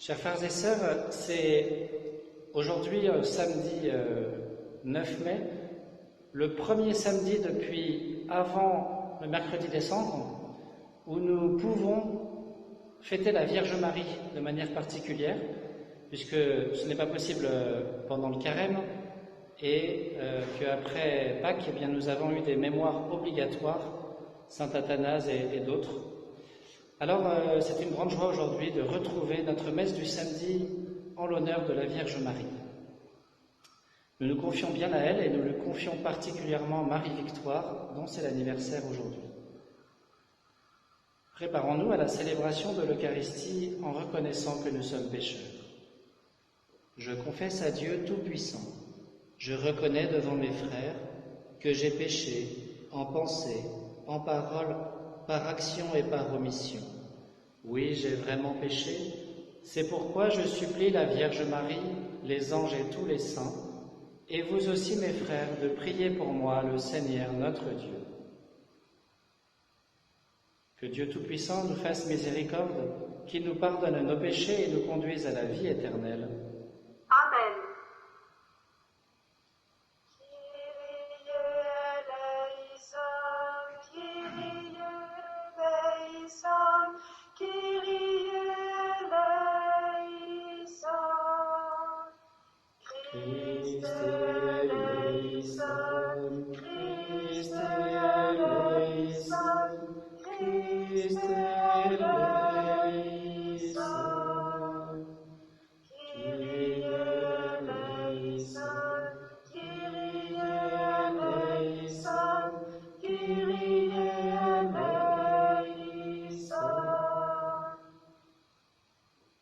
Chers frères et sœurs, c'est aujourd'hui, samedi 9 mai, le premier samedi depuis avant le mercredi des Cendres, où nous pouvons fêter la Vierge Marie de manière particulière, puisque ce n'est pas possible pendant le carême, et qu'après Pâques, eh bien, nous avons eu des mémoires obligatoires, Saint Athanase et d'autres. Alors, c'est une grande joie aujourd'hui de retrouver notre messe du samedi en l'honneur de la Vierge Marie. Nous nous confions bien à elle et nous le confions particulièrement à Marie-Victoire, dont c'est l'anniversaire aujourd'hui. Préparons-nous à la célébration de l'Eucharistie en reconnaissant que nous sommes pécheurs. Je confesse à Dieu Tout-Puissant. Je reconnais devant mes frères que j'ai péché en pensée, en parole, par action et par omission. Oui, j'ai vraiment péché. C'est pourquoi je supplie la Vierge Marie, les anges et tous les saints, et vous aussi mes frères, de prier pour moi le Seigneur notre Dieu. Que Dieu Tout-Puissant nous fasse miséricorde, qu'il nous pardonne nos péchés et nous conduise à la vie éternelle. Amen.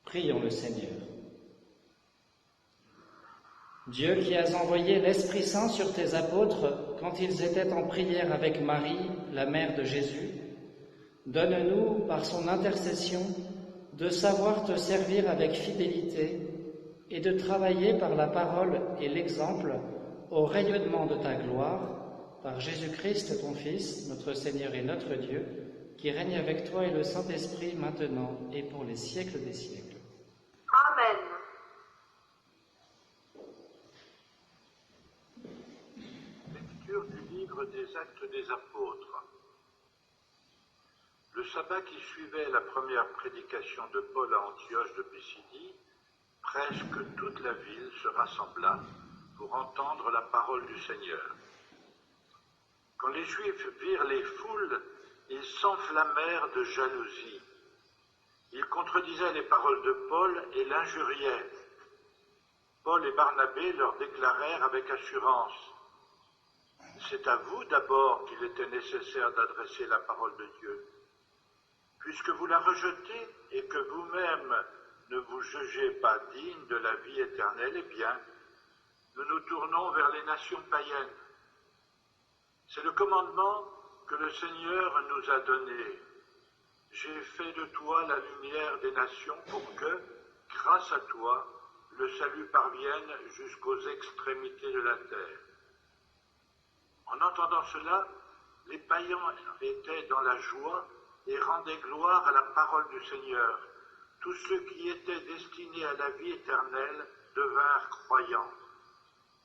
Prions le Seigneur. Dieu qui as envoyé l'Esprit Saint sur tes apôtres quand ils étaient en prière avec Marie, la mère de Jésus, donne-nous, par son intercession, de savoir te servir avec fidélité et de travailler par la parole et l'exemple au rayonnement de ta gloire, par Jésus-Christ, ton Fils, notre Seigneur et notre Dieu, qui règne avec toi et le Saint-Esprit maintenant et pour les siècles des siècles. Amen. Lecture du livre des Actes des Apôtres. Le sabbat qui suivait la première prédication de Paul à Antioche de Pisidie, presque toute la ville se rassembla pour entendre la parole du Seigneur. Quand les Juifs virent les foules, ils s'enflammèrent de jalousie. Ils contredisaient les paroles de Paul et l'injuriaient. Paul et Barnabé leur déclarèrent avec assurance: « C'est à vous d'abord qu'il était nécessaire d'adresser la parole de Dieu. Puisque vous la rejetez et que vous-même ne vous jugez pas digne de la vie éternelle, eh bien, nous nous tournons vers les nations païennes. C'est le commandement que le Seigneur nous a donné. J'ai fait de toi la lumière des nations pour que, grâce à toi, le salut parvienne jusqu'aux extrémités de la terre. » En entendant cela, les païens étaient dans la joie et rendaient gloire à la parole du Seigneur. Tous ceux qui étaient destinés à la vie éternelle devinrent croyants.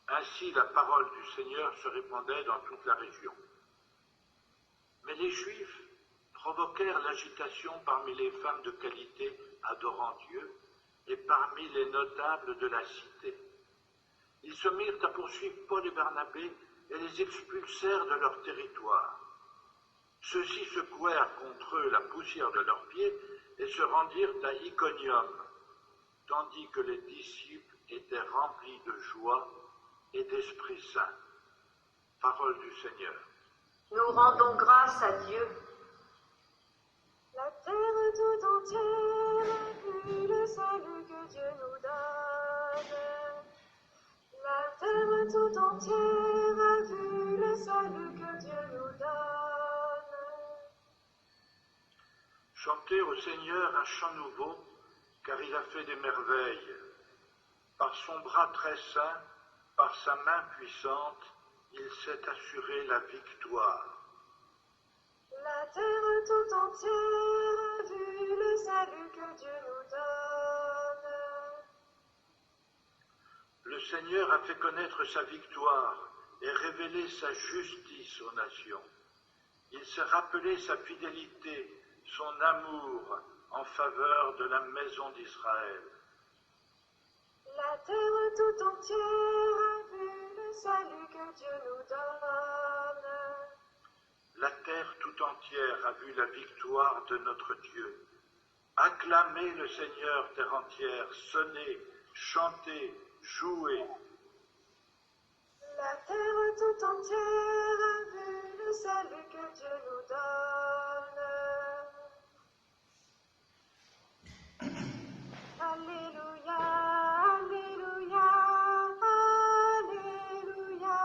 Ainsi la parole du Seigneur se répandait dans toute la région. Mais les Juifs provoquèrent l'agitation parmi les femmes de qualité adorant Dieu et parmi les notables de la cité. Ils se mirent à poursuivre Paul et Barnabé et les expulsèrent de leur territoire. Ceux-ci secouèrent contre eux la poussière de leurs pieds et se rendirent à Iconium, tandis que les disciples étaient remplis de joie et d'Esprit Saint. Parole du Seigneur. Nous rendons grâce à Dieu. La terre tout entière a vu le salut que Dieu nous donne. La terre tout entière a vu le salut que Dieu nous donne. Chantez au Seigneur un chant nouveau, car il a fait des merveilles. Par son bras très saint, par sa main puissante, il s'est assuré la victoire. La terre tout entière a vu le salut que Dieu nous donne. Seigneur a fait connaître sa victoire et révélé sa justice aux nations. Il s'est rappelé sa fidélité, son amour en faveur de la maison d'Israël. La terre tout entière a vu le salut que Dieu nous donne. La terre tout entière a vu la victoire de notre Dieu. Acclamez le Seigneur, terre entière, sonnez, chantez, jouez. La terre tout entière a vu le salut que Dieu nous donne. Alléluia, Alléluia, Alléluia,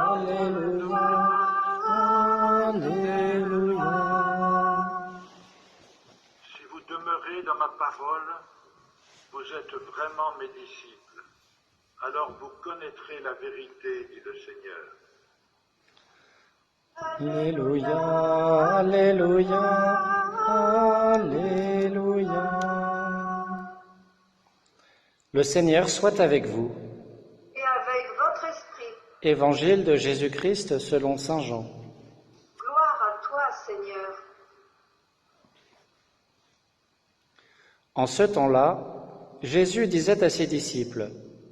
Alléluia, Alléluia. Si vous demeurez dans ma parole, vous êtes vraiment mes disciples. Alors vous connaîtrez la vérité, dit le Seigneur. Alléluia, Alléluia, Alléluia. Le Seigneur soit avec vous. Et avec votre esprit. Évangile de Jésus-Christ selon saint Jean. Gloire à toi, Seigneur. En ce temps-là, Jésus disait à ses disciples,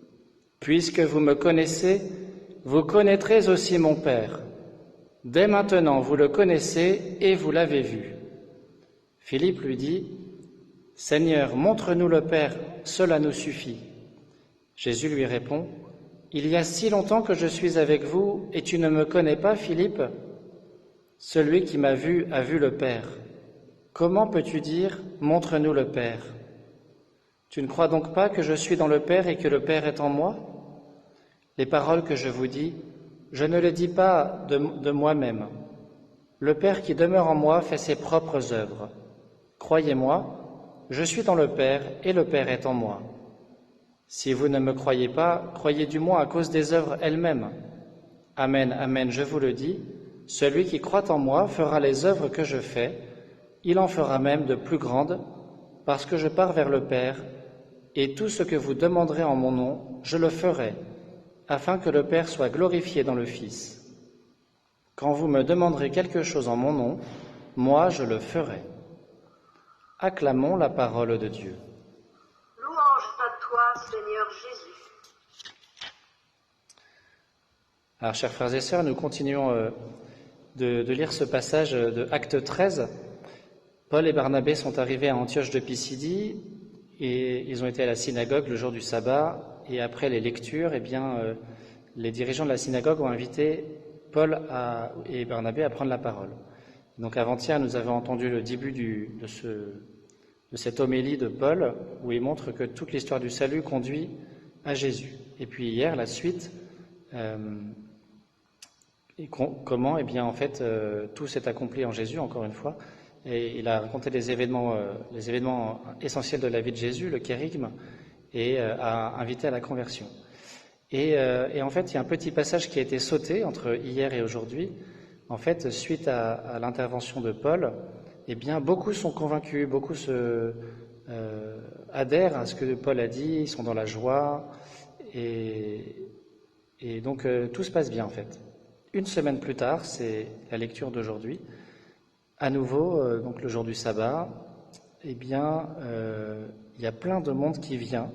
« Puisque vous me connaissez, vous connaîtrez aussi mon Père. Dès maintenant, vous le connaissez et vous l'avez vu. » Philippe lui dit, « Seigneur, montre-nous le Père, cela nous suffit. » Jésus lui répond, « Il y a si longtemps que je suis avec vous et tu ne me connais pas, Philippe ? Celui qui m'a vu a vu le Père. Comment peux-tu dire, montre-nous le Père ? Tu ne crois donc pas que je suis dans le Père et que le Père est en moi ? Les paroles que je vous dis, je ne les dis pas de moi-même. Le Père qui demeure en moi fait ses propres œuvres. Croyez-moi, je suis dans le Père et le Père est en moi. Si vous ne me croyez pas, croyez du moins à cause des œuvres elles-mêmes. Amen, amen, je vous le dis, celui qui croit en moi fera les œuvres que je fais, il en fera même de plus grandes, parce que je pars vers le Père, et tout ce que vous demanderez en mon nom, je le ferai, afin que le Père soit glorifié dans le Fils. Quand vous me demanderez quelque chose en mon nom, moi je le ferai. Acclamons la parole de Dieu. Louange à toi, Seigneur Jésus. Alors, chers frères et sœurs, nous continuons de lire ce passage de Acte 13. Paul et Barnabé sont arrivés à Antioche de Pisidie et ils ont été à la synagogue le jour du sabbat. Et après les lectures, les dirigeants de la synagogue ont invité Paul et Barnabé à prendre la parole. Donc avant-hier, nous avons entendu le début de cette homélie de Paul où il montre que toute l'histoire du salut conduit à Jésus. Et puis hier, la suite, comment tout s'est accompli en Jésus, encore une fois. Et il a raconté les événements essentiels de la vie de Jésus, le kérygme, et a invité à la conversion. Et en fait, il y a un petit passage qui a été sauté entre hier et aujourd'hui. En fait, suite à l'intervention de Paul, beaucoup sont convaincus, beaucoup adhèrent à ce que Paul a dit, ils sont dans la joie, et donc tout se passe bien en fait. Une semaine plus tard, c'est la lecture d'aujourd'hui, à nouveau, donc le jour du sabbat, il y a plein de monde qui vient,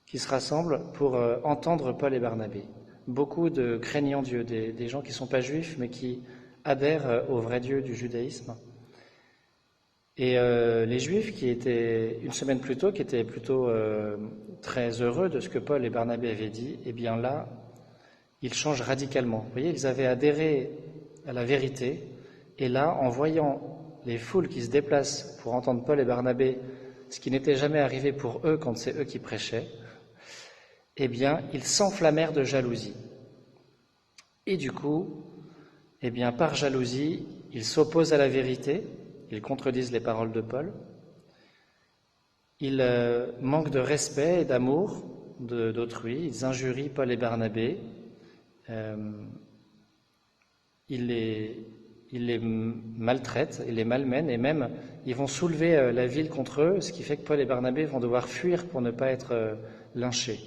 qui se rassemble pour entendre Paul et Barnabé. Beaucoup de craignants Dieu, des gens qui ne sont pas juifs, mais qui adhèrent au vrai Dieu du judaïsme. Et les juifs qui étaient, une semaine plus tôt, qui étaient plutôt très heureux de ce que Paul et Barnabé avaient dit, là, ils changent radicalement. Vous voyez, ils avaient adhéré à la vérité, et là, en voyant les foules qui se déplacent pour entendre Paul et Barnabé, ce qui n'était jamais arrivé pour eux quand c'est eux qui prêchaient, ils s'enflammèrent de jalousie. Et du coup, par jalousie, ils s'opposent à la vérité, ils contredisent les paroles de Paul, ils manquent de respect et d'amour d'autrui, ils injurient Paul et Barnabé, ils il les maltraite, il les malmène, et même ils vont soulever la ville contre eux, ce qui fait que Paul et Barnabé vont devoir fuir pour ne pas être lynchés.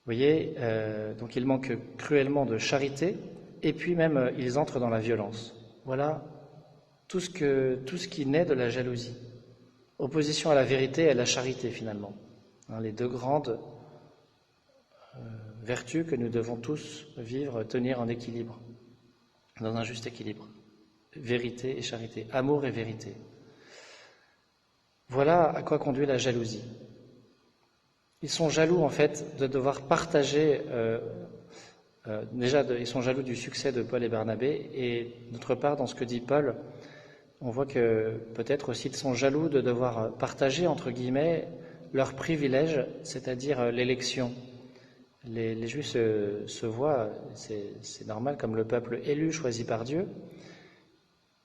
Vous voyez, donc ils manquent cruellement de charité, et puis même ils entrent dans la violence. Voilà tout ce qui naît de la jalousie. Opposition à la vérité et à la charité, finalement. Les deux grandes vertus que nous devons tous vivre, tenir en équilibre, dans un juste équilibre. Vérité et charité, amour et vérité. Voilà à quoi conduit la jalousie. Ils sont jaloux, en fait, de devoir partager... ils sont jaloux du succès de Paul et Barnabé, et d'autre part, dans ce que dit Paul, on voit que peut-être aussi ils sont jaloux de devoir partager, entre guillemets, leur privilège, c'est-à-dire l'élection. Les Juifs se voient, c'est normal, comme le peuple élu, choisi par Dieu,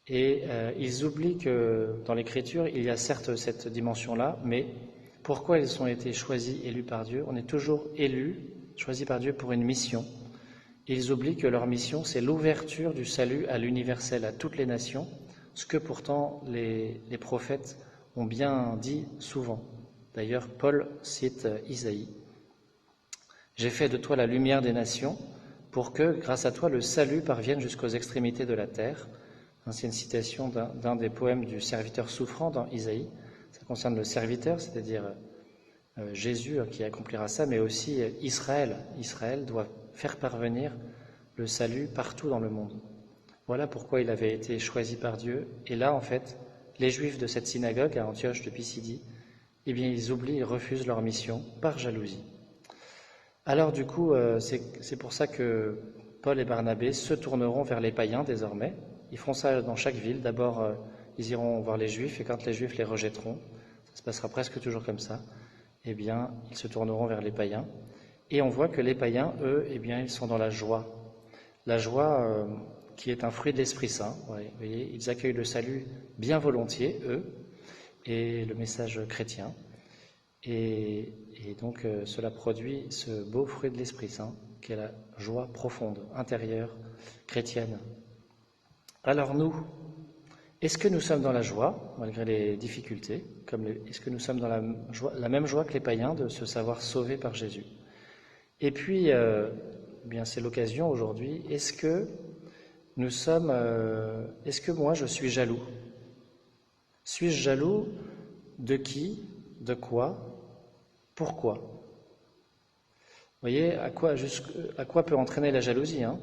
et ils oublient que dans l'Écriture, il y a certes cette dimension-là, mais pourquoi ils ont été choisis, élus par Dieu? On est toujours élus, choisis par Dieu pour une mission. Et ils oublient que leur mission, c'est l'ouverture du salut à l'universel, à toutes les nations, ce que pourtant les prophètes ont bien dit souvent. D'ailleurs, Paul cite Isaïe. « J'ai fait de toi la lumière des nations, pour que, grâce à toi, le salut parvienne jusqu'aux extrémités de la terre. » C'est une citation d'un des poèmes du serviteur souffrant dans Isaïe. Ça concerne le serviteur, c'est-à-dire Jésus qui accomplira ça, mais aussi Israël. Israël doit faire parvenir le salut partout dans le monde. Voilà pourquoi il avait été choisi par Dieu. Et là, en fait, les Juifs de cette synagogue à Antioche de Pisidie, eh bien, ils oublient, ils refusent leur mission par jalousie. Alors, du coup, c'est pour ça que Paul et Barnabé se tourneront vers les païens désormais. Ils feront ça dans chaque ville. D'abord, ils iront voir les Juifs, et quand les Juifs les rejetteront, ça se passera presque toujours comme ça, eh bien, ils se tourneront vers les païens. Et on voit que les païens, eux, eh bien, ils sont dans la joie. La joie qui est un fruit de l'Esprit Saint. Vous voyez, ils accueillent le salut bien volontiers, eux, et le message chrétien. Et donc, cela produit ce beau fruit de l'Esprit Saint, qui est la joie profonde, intérieure, chrétienne. Alors nous, est-ce que nous sommes dans la joie, malgré les difficultés? Est-ce que nous sommes dans la même joie que les païens de se savoir sauvés par Jésus? Et puis, bien c'est l'occasion aujourd'hui, est-ce que moi je suis jaloux? Suis-je jaloux de qui? De quoi? Pourquoi? Vous voyez à quoi peut entraîner la jalousie, hein?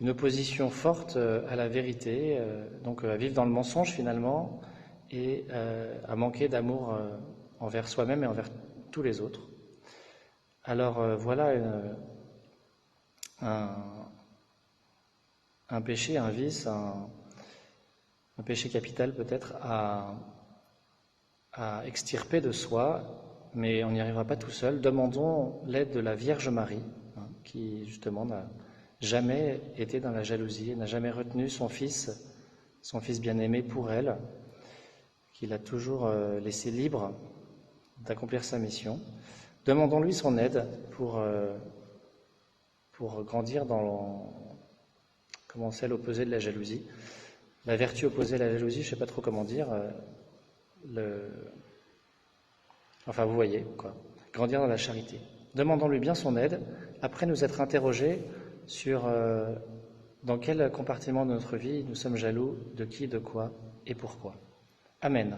Une opposition forte à la vérité, donc à vivre dans le mensonge finalement, et à manquer d'amour envers soi-même et envers tous les autres. Alors voilà un péché, un vice, un péché capital peut-être à extirper de soi, mais on n'y arrivera pas tout seul. Demandons l'aide de la Vierge Marie, qui justement n'a jamais été dans la jalousie, n'a jamais retenu son fils bien-aimé pour elle, qu'il a toujours laissé libre d'accomplir sa mission. Demandons-lui son aide pour grandir comment c'est l'opposé de la jalousie. La vertu opposée à la jalousie, je ne sais pas trop comment dire. Enfin, vous voyez, quoi. Grandir dans la charité. Demandons-lui bien son aide, après nous être interrogés sur dans quel compartiment de notre vie nous sommes jaloux, de qui, de quoi et pourquoi. Amen.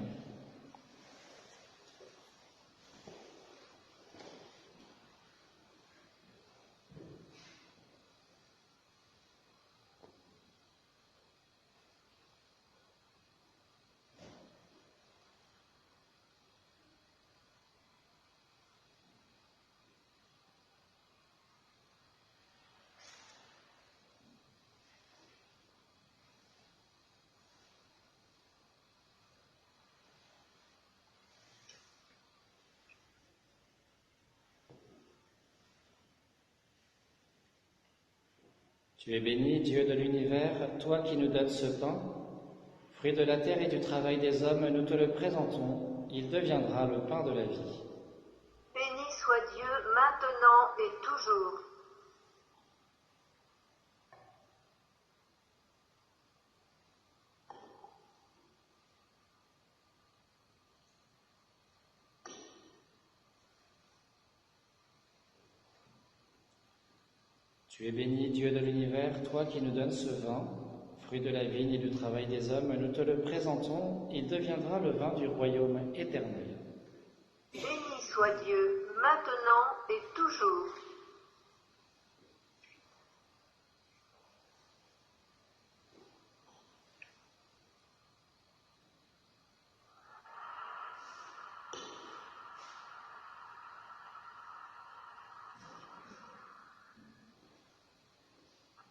Tu es béni, Dieu de l'univers, toi qui nous donnes ce pain, fruit de la terre et du travail des hommes, nous te le présentons, il deviendra le pain de la vie. Béni soit Dieu maintenant et toujours. Tu es béni, Dieu de l'univers, toi qui nous donnes ce vin, fruit de la vigne et du travail des hommes, nous te le présentons, il deviendra le vin du royaume éternel. Béni soit Dieu, maintenant et toujours.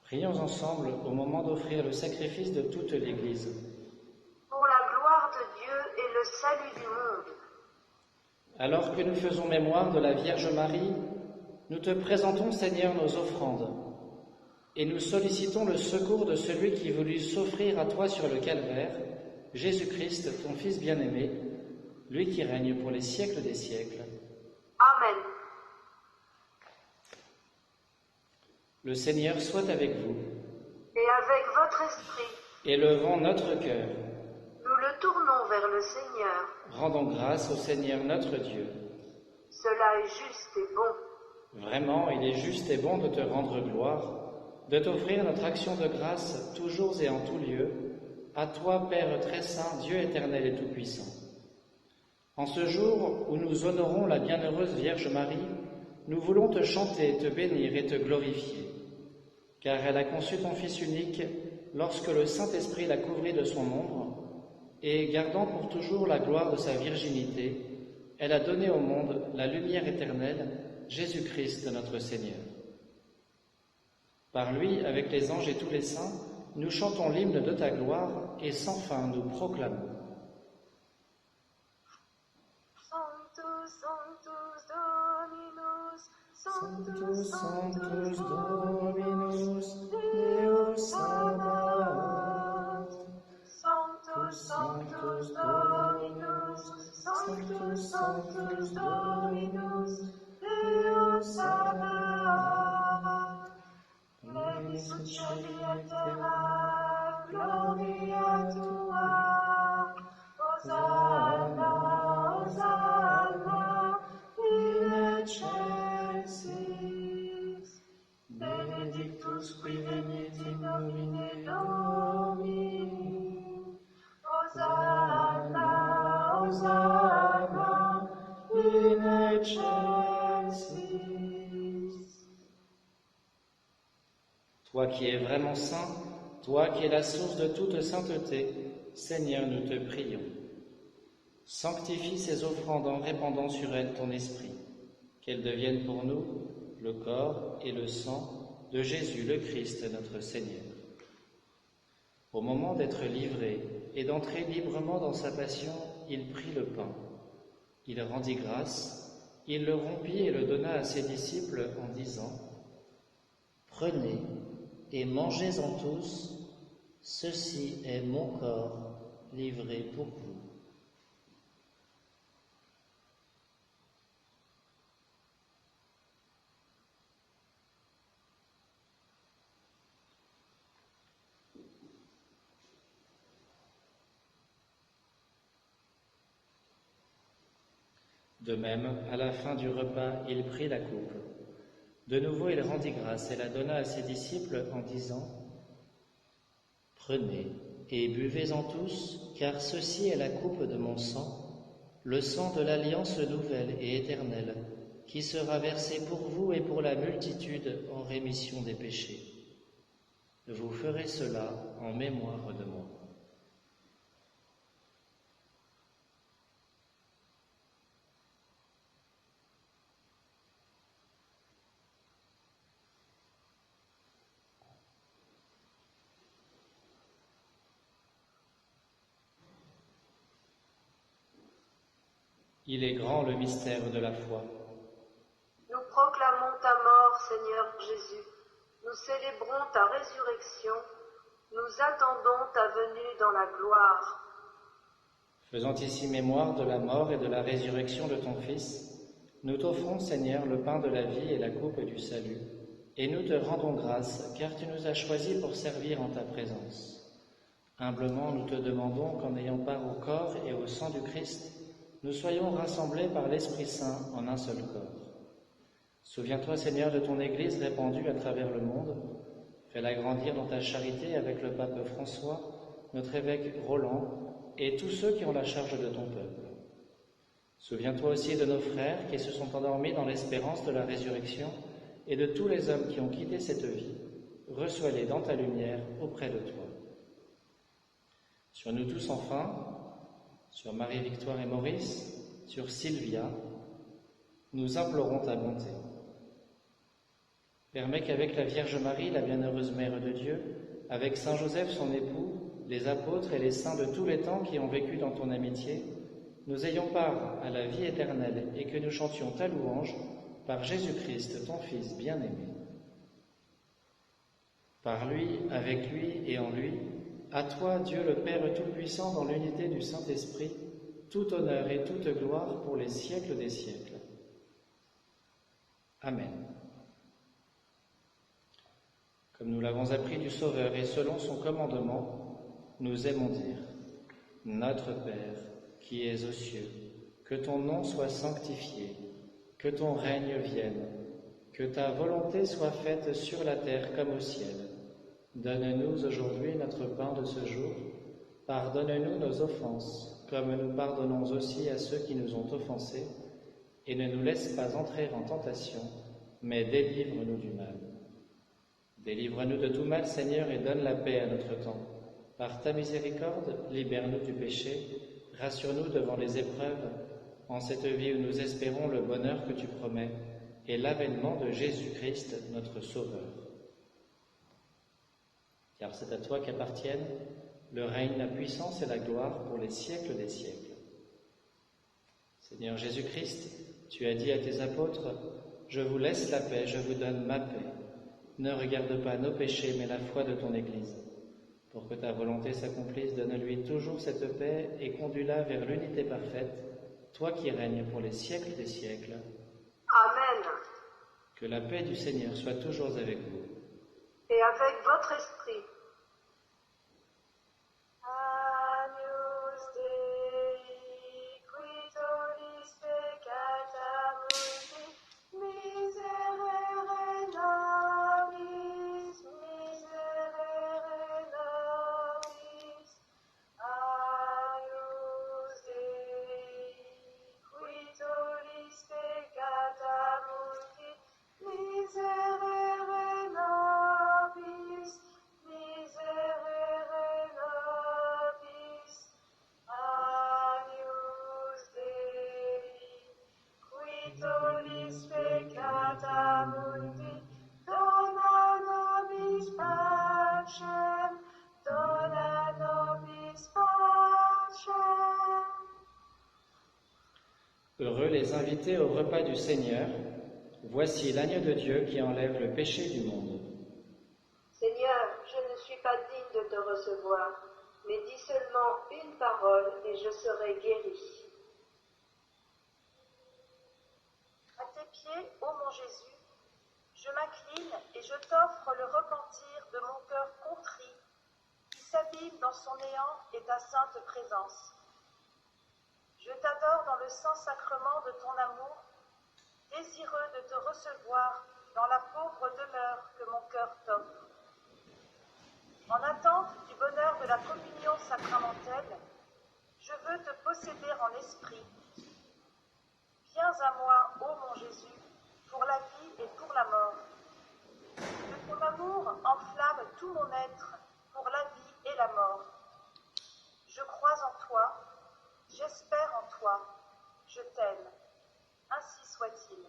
Prions ensemble au moment d'offrir le sacrifice de toute l'Église. Pour la gloire de Dieu et le salut du monde. Alors que nous faisons mémoire de la Vierge Marie, nous te présentons, Seigneur, nos offrandes, et nous sollicitons le secours de celui qui voulut s'offrir à toi sur le calvaire, Jésus-Christ, ton Fils bien-aimé, lui qui règne pour les siècles des siècles. Amen. Le Seigneur soit avec vous. Et avec votre esprit, Élevons notre cœur. nous le tournons vers le Seigneur. Rendons grâce au Seigneur notre Dieu. Cela est juste et bon. Vraiment, il est juste et bon de te rendre gloire, de t'offrir notre action de grâce toujours et en tout lieu, à toi, Père très saint, Dieu éternel et tout-puissant. En ce jour où nous honorons la bienheureuse Vierge Marie, nous voulons te chanter, te bénir et te glorifier, car elle a conçu ton Fils unique lorsque le Saint-Esprit l'a couvri de son ombre, et gardant pour toujours la gloire de sa virginité, elle a donné au monde la lumière éternelle, Jésus-Christ notre Seigneur. Par lui, avec les anges et tous les saints, nous chantons l'hymne de ta gloire et sans fin nous proclamons. Sanctus, Sanctus Dominus, Sanctus, Sanctus, Sanctus Dominus, Dominus, Deus Sabaoth. Sanctus, Sanctus Dominus, Sanctus, Sanctus Dominus, Deus Sabaoth. Benedictus Celi et terra, gloria tua. Hosanna, Hosanna, in excelsis. Benedictus qui venit in nomine Domini. Hosanna, Hosanna, in excelsis. Toi qui es vraiment saint, toi qui es la source de toute sainteté, Seigneur, nous te prions. Sanctifie ces offrandes en répandant sur elles ton esprit, qu'elles deviennent pour nous le corps et le sang de Jésus le Christ notre Seigneur. Au moment d'être livré et d'entrer librement dans sa passion, il prit le pain. Il rendit grâce, il le rompit et le donna à ses disciples en disant : « Prenez et mangez-en tous, ceci est mon corps livré pour vous. » De même, à la fin du repas, il prit la coupe. De nouveau, il rendit grâce et la donna à ses disciples en disant : « Prenez et buvez-en tous, car ceci est la coupe de mon sang, le sang de l'alliance nouvelle et éternelle, qui sera versé pour vous et pour la multitude en rémission des péchés. Vous ferez cela en mémoire de moi. » Il est grand le mystère de la foi. Nous proclamons ta mort, Seigneur Jésus. Nous célébrons ta résurrection. Nous attendons ta venue dans la gloire. Faisant ici mémoire de la mort et de la résurrection de ton Fils, nous t'offrons, Seigneur, le pain de la vie et la coupe du salut, et nous te rendons grâce, car tu nous as choisis pour servir en ta présence. Humblement, nous te demandons qu'en ayant part au corps et au sang du Christ, nous soyons rassemblés par l'Esprit Saint en un seul corps. Souviens-toi, Seigneur, de ton Église répandue à travers le monde. Fais-la grandir dans ta charité avec le pape François, notre évêque Roland et tous ceux qui ont la charge de ton peuple. Souviens-toi aussi de nos frères qui se sont endormis dans l'espérance de la résurrection et de tous les hommes qui ont quitté cette vie. Reçois-les dans ta lumière auprès de toi. Sur nous tous enfin, sur Marie-Victoire et Maurice, sur Sylvia, nous implorons ta bonté. Permets qu'avec la Vierge Marie, la bienheureuse Mère de Dieu, avec Saint Joseph son époux, les apôtres et les saints de tous les temps qui ont vécu dans ton amitié, nous ayons part à la vie éternelle et que nous chantions ta louange par Jésus-Christ, ton Fils bien-aimé. Par lui, avec lui et en lui, à toi, Dieu le Père Tout-Puissant, dans l'unité du Saint-Esprit, tout honneur et toute gloire pour les siècles des siècles. Amen. Comme nous l'avons appris du Sauveur et selon son commandement, nous aimons dire « Notre Père, qui es aux cieux, que ton nom soit sanctifié, que ton règne vienne, que ta volonté soit faite sur la terre comme au ciel. Donne-nous aujourd'hui notre pain de ce jour. Pardonne-nous nos offenses, comme nous pardonnons aussi à ceux qui nous ont offensés, et ne nous laisse pas entrer en tentation, mais délivre-nous du mal. Délivre-nous de tout mal, Seigneur, et donne la paix à notre temps. Par ta miséricorde, libère-nous du péché, rassure-nous devant les épreuves, en cette vie où nous espérons le bonheur que tu promets, et l'avènement de Jésus-Christ, notre Sauveur. Car c'est à toi qu'appartiennent le règne, la puissance et la gloire pour les siècles des siècles. Seigneur Jésus-Christ, tu as dit à tes apôtres, « Je vous laisse la paix, je vous donne ma paix. Ne regarde pas nos péchés, mais la foi de ton Église. Pour que ta volonté s'accomplisse, donne-lui toujours cette paix et conduis-la vers l'unité parfaite, toi qui règnes pour les siècles des siècles. Amen. Que la paix du Seigneur soit toujours avec vous. Et avec votre esprit. Agnus Dei, qui tollis peccata mundi, miserere nobis, miserere nobis. Agnus Dei, qui tollis peccata mundi, miserere nobis, miserere nobis. Agnus Dei, qui tollis peccata mundi, dona nobis pacem, dona nobis pacem. Heureux les invités au repas du Seigneur. Voici l'agneau de Dieu qui enlève le péché du monde. Seigneur, je ne suis pas digne de te recevoir, mais dis seulement une parole et je serai guéri. À tes pieds, ô mon Jésus, je m'incline et je t'offre le repentir de mon cœur contrit, qui s'abîme dans son néant et ta sainte présence. Je t'adore dans le saint sacrement de ton amour, désireux de te recevoir dans la pauvre demeure que mon cœur t'offre. En attente du bonheur de la communion sacramentelle, je veux te posséder en esprit. Viens à moi, ô mon Jésus, pour la vie et pour la mort. Que ton amour enflamme tout mon être pour la vie et la mort. Je crois en toi, j'espère en toi, je t'aime. Ainsi soit-il.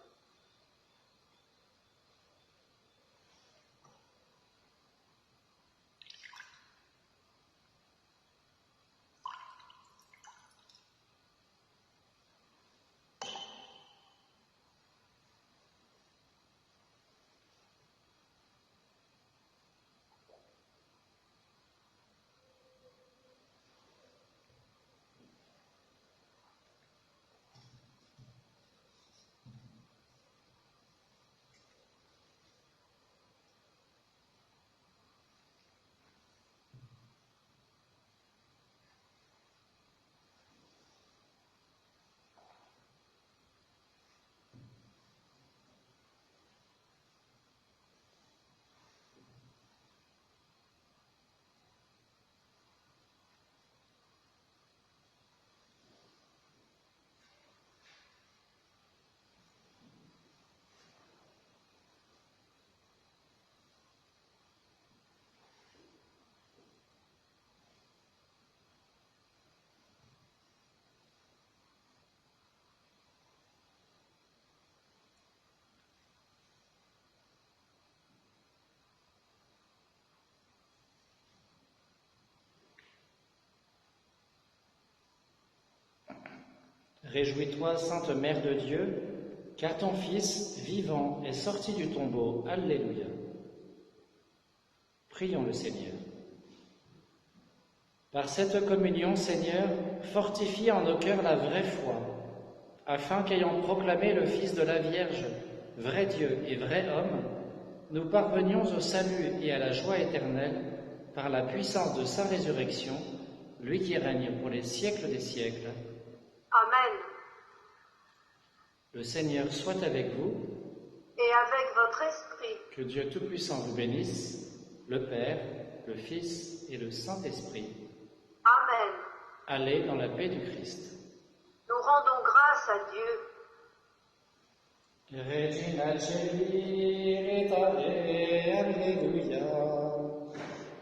Réjouis-toi, Sainte Mère de Dieu, car ton Fils, vivant, est sorti du tombeau. Alléluia. Prions le Seigneur. Par cette communion, Seigneur, fortifie en nos cœurs la vraie foi, afin qu'ayant proclamé le Fils de la Vierge, vrai Dieu et vrai homme, nous parvenions au salut et à la joie éternelle par la puissance de sa résurrection, lui qui règne pour les siècles des siècles. Amen. Le Seigneur soit avec vous. Et avec votre esprit. Que Dieu Tout-Puissant vous bénisse, le Père, le Fils et le Saint-Esprit. Amen. Allez dans la paix du Christ. Nous rendons grâce à Dieu. Regina Celi, retare, Alleluia.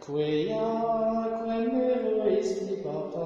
Quia, quem eruisti papa,